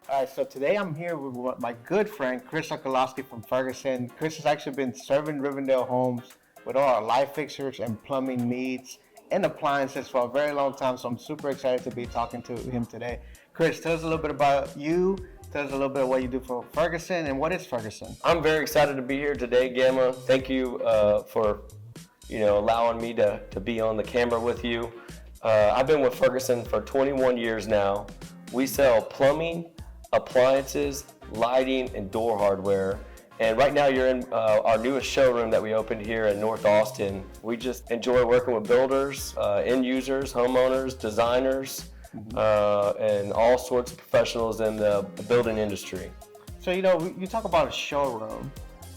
All right, so today I'm here with my good friend Chris Sokolowski from Ferguson. Chris has actually been serving Rivendale Homes with all our light fixtures and plumbing needs and appliances for a very long time. So I'm super excited to be talking to him today. Chris, tell us a little bit about you. Tell us a little bit of what you do for Ferguson and what is Ferguson? I'm very excited to be here today, Gama. Thank you for allowing me to be on the camera with you. I've been with Ferguson for 21 years now. We sell plumbing, appliances, lighting, and door hardware. And right now you're in our newest showroom that we opened here in North Austin. We just enjoy working with builders, end users, homeowners, designers, and all sorts of professionals in the building industry. So, you talk about a showroom.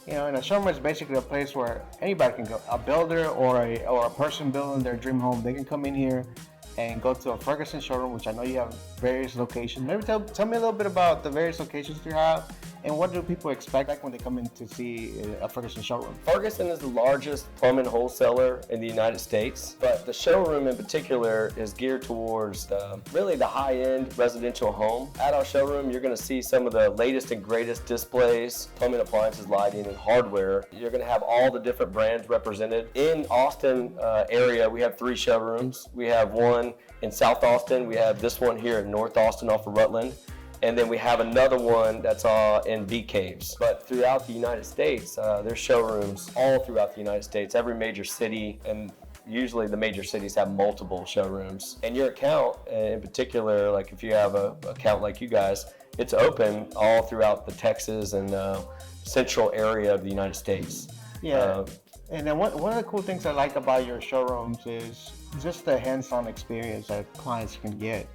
And a showroom is basically a place where anybody can go. A builder or a person building their dream home, they can come in here and go to a Ferguson showroom, which I know you have various locations. Maybe tell me a little bit about the various locations you have and what do people expect when they come in to see a Ferguson showroom? Ferguson is the largest plumbing wholesaler in the United States, but the showroom in particular is geared towards really the high-end residential home. At our showroom, you're going to see some of the latest and greatest displays, plumbing, appliances, lighting, and hardware. You're going to have all the different brands represented. In Austin area, we have 3 showrooms. We have one in South Austin. We have this one here in North Austin off of Rutland. And then we have another one that's in Bee Caves. But throughout the United States, there's showrooms all throughout the United States, every major city, and usually the major cities have multiple showrooms. And your account, in particular, like if you have an account like you guys, it's open all throughout the Texas and central area of the United States. Yeah. And then one of the cool things I like about your showrooms is just the hands-on experience that clients can get.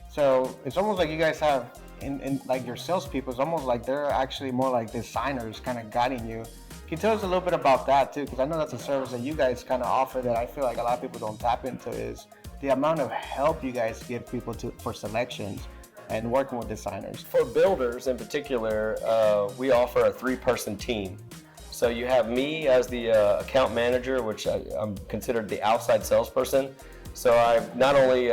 So it's almost like you guys have, in like your salespeople, it's almost like they're actually more like designers kind of guiding you. Can you tell us a little bit about that too? Because I know that's a service that you guys kind of offer that I feel like a lot of people don't tap into, is the amount of help you guys give people for selections and working with designers. For builders in particular, we offer a 3-person team. So you have me as the account manager, which I'm considered the outside salesperson. So I not only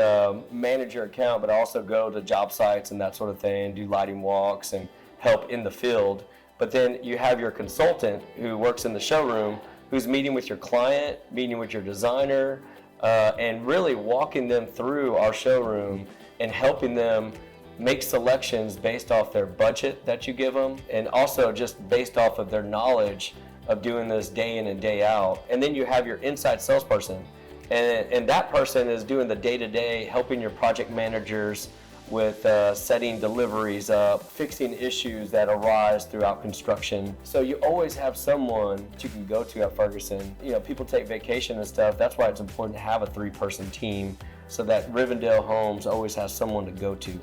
manage your account, but I also go to job sites and that sort of thing, do lighting walks and help in the field. But then you have your consultant who works in the showroom, who's meeting with your client, meeting with your designer, and really walking them through our showroom and helping them make selections based off their budget that you give them, and also just based off of their knowledge of doing this day in and day out. And then you have your inside salesperson. And that person is doing the day-to-day, helping your project managers with setting deliveries up, fixing issues that arise throughout construction. So you always have someone that you can go to at Ferguson. People take vacation and stuff. That's why it's important to have a 3-person team so that Rivendale Homes always has someone to go to.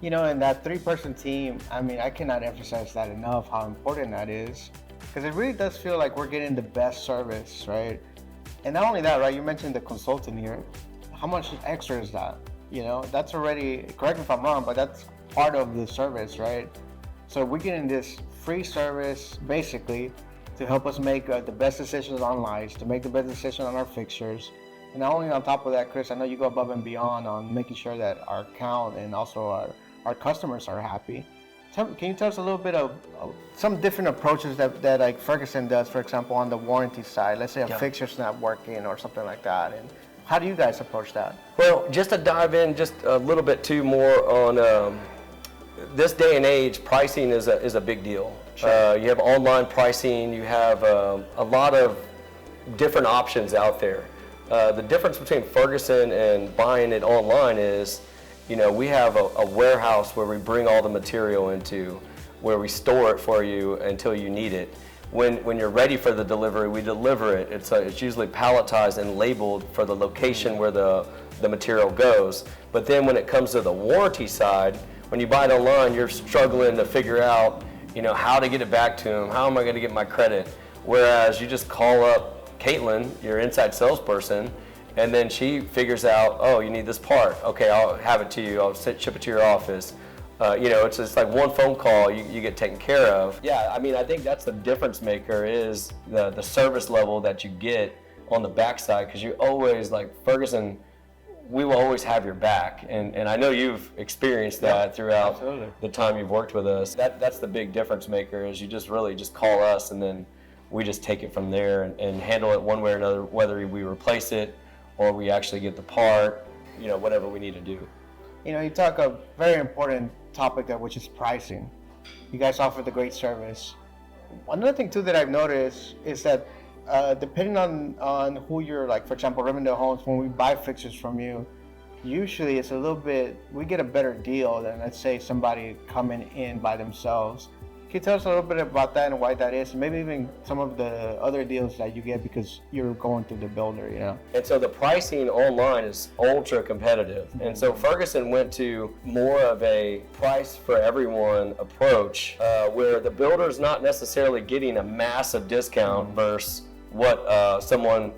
And that 3-person team, I cannot emphasize that enough, how important that is. Because it really does feel like we're getting the best service, right? And not only that, right, you mentioned the consultant here. How much extra is that? That's already, correct me if I'm wrong, but that's part of the service, right? So we're getting this free service, basically, to help us make the best decisions on lights, to make the best decision on our fixtures. And not only on top of that, Chris, I know you go above and beyond on making sure that our account and also our customers are happy. Can you tell us a little bit of some different approaches that like Ferguson does, for example, on the warranty side? Let's say a fixture's not working or something like that. And how do you guys approach that? Well, just to dive in just a little bit too more on this day and age, pricing is a big deal. Sure. You have online pricing, you have a lot of different options out there. The difference between Ferguson and buying it online is, we have a warehouse where we bring all the material into, where we store it for you until you need it. When you're ready for the delivery, we deliver it. It's usually palletized and labeled for the location where the material goes. But then when it comes to the warranty side, when you buy it online, you're struggling to figure out, how to get it back to them. How am I going to get my credit? Whereas you just call up Caitlin, your inside salesperson, and then she figures out, oh, you need this part. Okay, I'll have it to you. I'll ship it to your office. It's just like one phone call, you get taken care of. Yeah, I think that's the difference maker, is the service level that you get on the backside, because you always, like Ferguson, we will always have your back. And I know you've experienced that throughout absolutely. the time you've worked with us. That's the big difference maker, is you just really just call us, and then we just take it from there and handle it one way or another, whether we replace it or we actually get the part, whatever we need to do. You talk a very important topic there, which is pricing. You guys offer the great service. Another thing too that I've noticed is that depending on who you're, like for example, Rivendale Homes, when we buy fixtures from you, usually it's a little bit, we get a better deal than, let's say, somebody coming in by themselves. Can you tell us a little bit about that and why that is? And maybe even some of the other deals that you get because you're going through the builder, And so the pricing online is ultra competitive. And so Ferguson went to more of a price for everyone approach, where the builder's not necessarily getting a massive discount versus what someone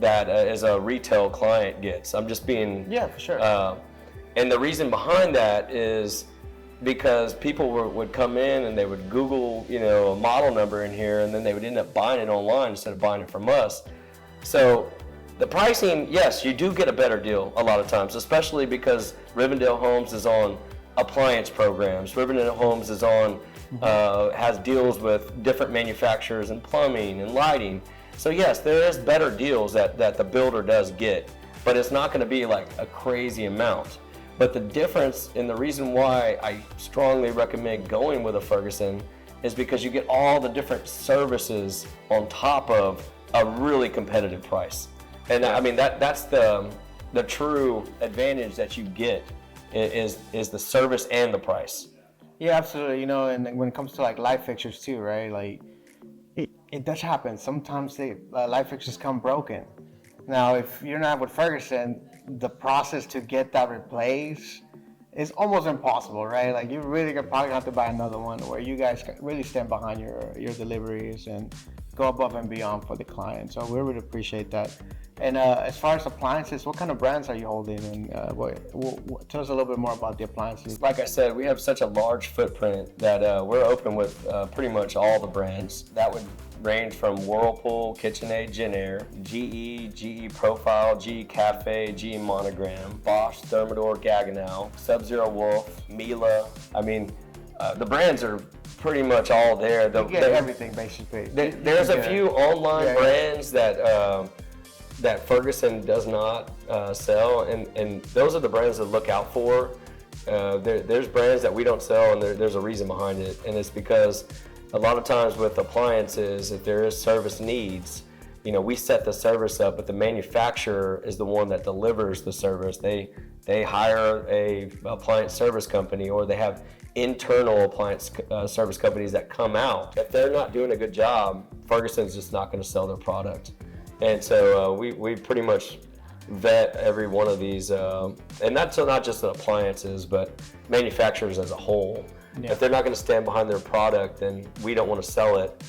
that is a retail client gets. I'm just being... Yeah, for sure. And the reason behind that is because people would come in and they would Google, a model number in here, and then they would end up buying it online instead of buying it from us. So the pricing, yes, you do get a better deal a lot of times, especially because Rivendale Homes is on appliance programs. Rivendale Homes is on, has deals with different manufacturers in plumbing and lighting. So yes, there is better deals that the builder does get, but it's not going to be like a crazy amount. But the difference, and the reason why I strongly recommend going with a Ferguson, is because you get all the different services on top of a really competitive price. And I mean, that's the true advantage that you get is the service and the price. Yeah, absolutely. And when it comes to like light fixtures too, right? Like it does happen. Sometimes the light fixtures come broken. Now, if you're not with Ferguson, the process to get that replaced is almost impossible, right? Like you really could probably have to buy another one, where you guys really stand behind your deliveries and go above and beyond for the client. So we really appreciate that. And as far as appliances, what kind of brands are you holding? And tell us a little bit more about the appliances. Like I said, we have such a large footprint that we're open with pretty much all the brands. That would range from Whirlpool, KitchenAid, Genair, GE Profile, GE Cafe, GE Monogram, Bosch, Thermador, Gaggenau, Sub-Zero Wolf, Miele. I mean, the brands are pretty much all there. You get everything basically. There's a few online brands that Ferguson does not sell, and those are the brands to look out for. There's brands that we don't sell, and there's a reason behind it, and it's because a lot of times with appliances, if there is service needs, we set the service up, but the manufacturer is the one that delivers the service. They hire a appliance service company, or they have internal appliance service companies that come out. If they're not doing a good job, Ferguson's just not going to sell their product. And so we pretty much vet every one of these, and that's not just the appliances, but manufacturers as a whole. Yeah. If they're not going to stand behind their product, then we don't want to sell it,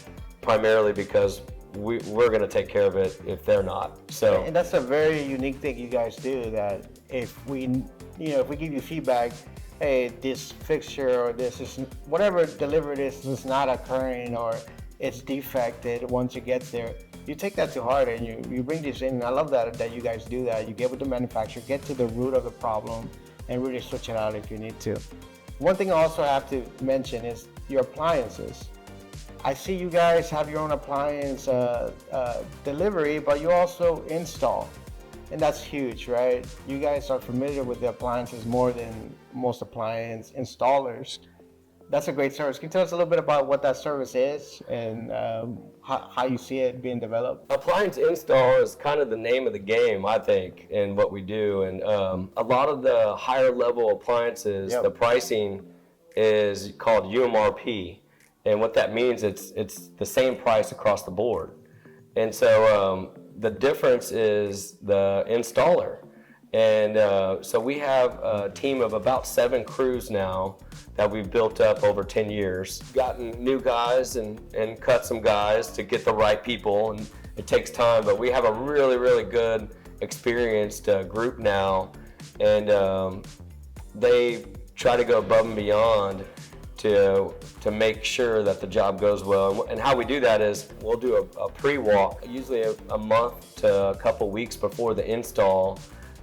primarily because we're going to take care of it if they're not. So, and that's a very unique thing you guys do, that if we give you feedback, hey, this fixture or this is whatever delivered is not occurring, or it's defected once it gets there, you take that to heart and you bring this in. And I love that you guys do that. You get with the manufacturer, get to the root of the problem, and really switch it out if you need to. One thing I also have to mention is your appliances. I see you guys have your own appliance delivery, but you also install, and that's huge, right? You guys are familiar with the appliances more than most appliance installers. That's a great service. Can you tell us a little bit about what that service is and how you see it being developed? Appliance install is kind of the name of the game, I think, in what we do. And a lot of the higher level appliances, the pricing is called UMRP. And what that means, it's the same price across the board. And so the difference is the installer. And so we have a team of about 7 crews now that we've built up over 10 years. Gotten new guys and cut some guys to get the right people, and it takes time, but we have a really, really good, experienced group now, and they try to go above and beyond to make sure that the job goes well. And how we do that is we'll do a pre-walk, usually a month to a couple weeks before the install,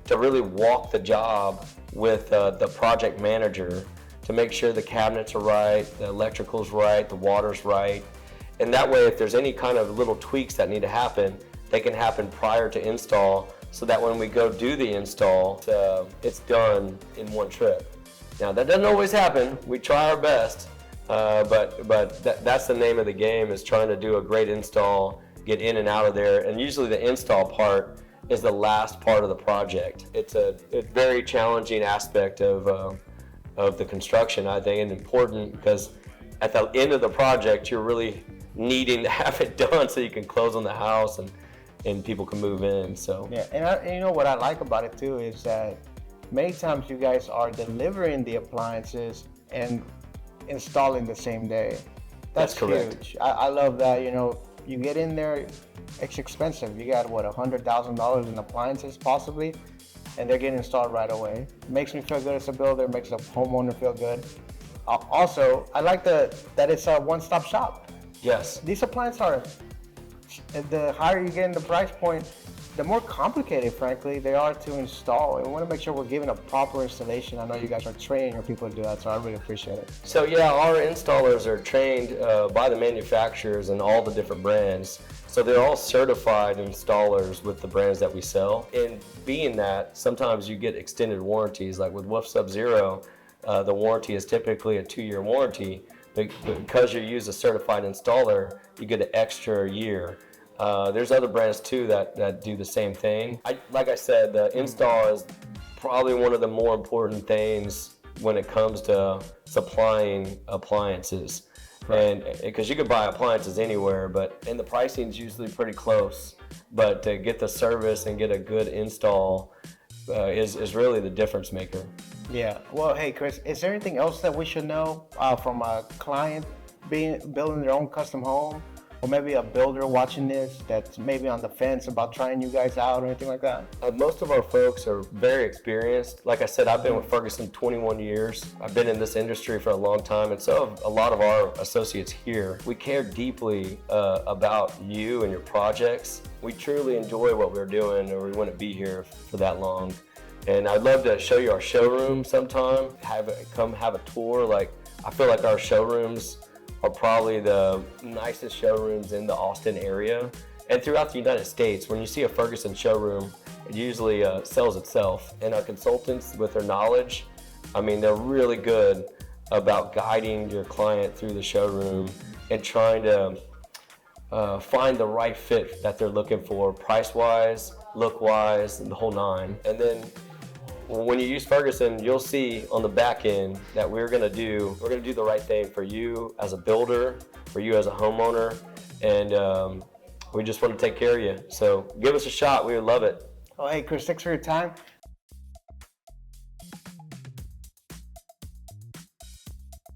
to really walk the job with the project manager to make sure the cabinets are right, the electrical's right, the water's right. And that way, if there's any kind of little tweaks that need to happen, they can happen prior to install, so that when we go do the install, it's done in one trip. Now, that doesn't always happen. We try our best, but that's the name of the game, is trying to do a great install, get in and out of there. And usually the install part is the last part of the project. It's a very challenging aspect of the construction, I think, and important, because at the end of the project, you're really needing to have it done so you can close on the house and people can move in. So yeah, and you know what I like about it too is that many times you guys are delivering the appliances and installing the same day. That's correct. Huge. I love that. You know, you get in there, it's expensive. You got what, $100,000 in appliances possibly, and they're getting installed right away. It makes me feel good as a builder, makes the homeowner feel good. Also, I like that it's a one-stop shop. yes, These appliances are, the higher you get in the price point, the more complicated, frankly, they are to install. And we want to make sure we're giving a proper installation. I know you guys are training your people to do that, so I really appreciate it. so yeah, our installers are trained by the manufacturers and all the different brands. So they're all certified installers with the brands that we sell. And being that, sometimes you get extended warranties, like with Wolf Sub-Zero, the warranty is typically a 2-year warranty. But because you use a certified installer, you get an extra year. There's other brands too that do the same thing. Like I said, the install is probably one of the more important things when it comes to supplying appliances. And because you could buy appliances anywhere, and the pricing is usually pretty close, but to get the service and get a good install is really the difference maker. Yeah. Well, hey, Chris, is there anything else that we should know from a client building their own custom home? Or maybe a builder watching this that's maybe on the fence about trying you guys out or anything like that? Most of our folks are very experienced. Like I said, I've been with Ferguson 21 years. I've been in this industry for a long time, and so have a lot of our associates here. We care deeply about you and your projects. We truly enjoy what we're doing, or we wouldn't be here for that long. And I'd love to show you our showroom sometime, come have a tour. Like, I feel like our showrooms are probably the nicest showrooms in the Austin area and throughout the United States. When you see a Ferguson showroom, it usually sells itself. And our consultants, with their knowledge, I mean, they're really good about guiding your client through the showroom and trying to find the right fit that they're looking for, price-wise, look-wise, and the whole nine. And then when you use Ferguson, you'll see on the back end that we're gonna do the right thing for you as a builder, for you as a homeowner, and we just want to take care of you. So give us a shot, we would love it. Oh, hey, Chris, thanks for your time.